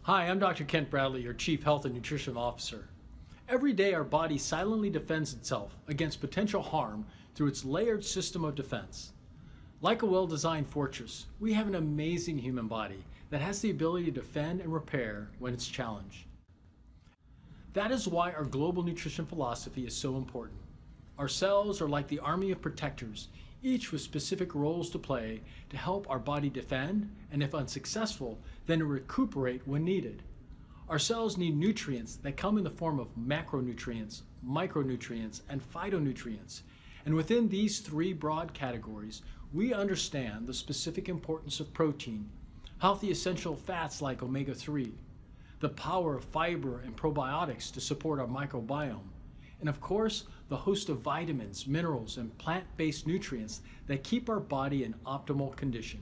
Hi, I'm Dr. Kent Bradley, your Chief Health and Nutrition Officer. Every day our body silently defends itself against potential harm through its layered system of defense. Like a well-designed fortress, we have an amazing human body that has the ability to defend and repair when it's challenged. That is why our global nutrition philosophy is so important. Our cells are like the army of protectors, each with specific roles to play to help our body defend, and if unsuccessful, then to recuperate when needed. Our cells need nutrients that come in the form of macronutrients, micronutrients, and phytonutrients. And within these three broad categories, we understand the specific importance of protein, healthy essential fats like omega-3, the power of fiber and probiotics to support our microbiome, and of course, the host of vitamins, minerals, and plant-based nutrients that keep our body in optimal condition.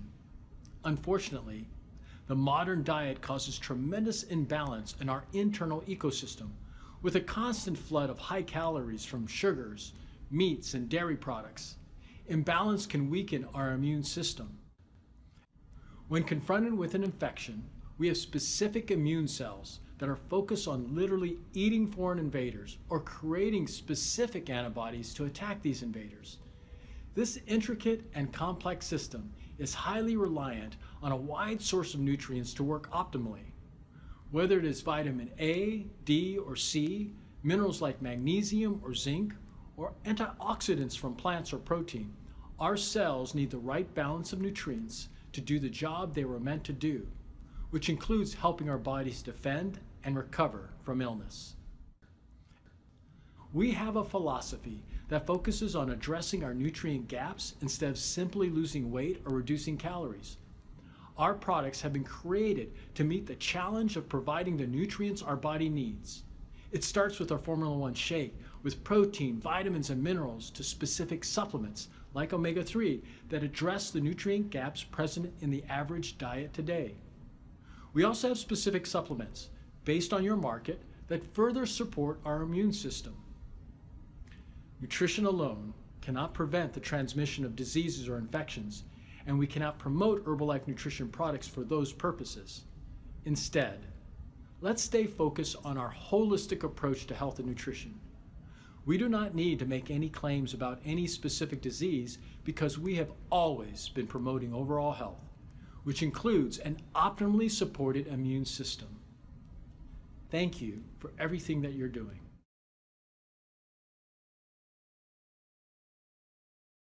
Unfortunately, the modern diet causes tremendous imbalance in our internal ecosystem, with a constant flood of high calories from sugars, meats, and dairy products. Imbalance can weaken our immune system. When confronted with an infection, we have specific immune cells that are focused on literally eating foreign invaders or creating specific antibodies to attack these invaders. This intricate and complex system is highly reliant on a wide source of nutrients to work optimally. Whether it is vitamin A, D, or C, minerals like magnesium or zinc, or antioxidants from plants or protein, our cells need the right balance of nutrients to do the job they were meant to do, which includes helping our bodies defend and recover from illness. We have a philosophy that focuses on addressing our nutrient gaps instead of simply losing weight or reducing calories. Our products have been created to meet the challenge of providing the nutrients our body needs. It starts with our Formula 1 shake, with protein, vitamins, and minerals, to specific supplements like omega-3 that address the nutrient gaps present in the average diet today. We also have specific supplements based on your market that further support our immune system. Nutrition alone cannot prevent the transmission of diseases or infections, and we cannot promote Herbalife nutrition products for those purposes. Instead, let's stay focused on our holistic approach to health and nutrition. We do not need to make any claims about any specific disease because we have always been promoting overall health, which includes an optimally supported immune system. Thank you for everything that you're doing.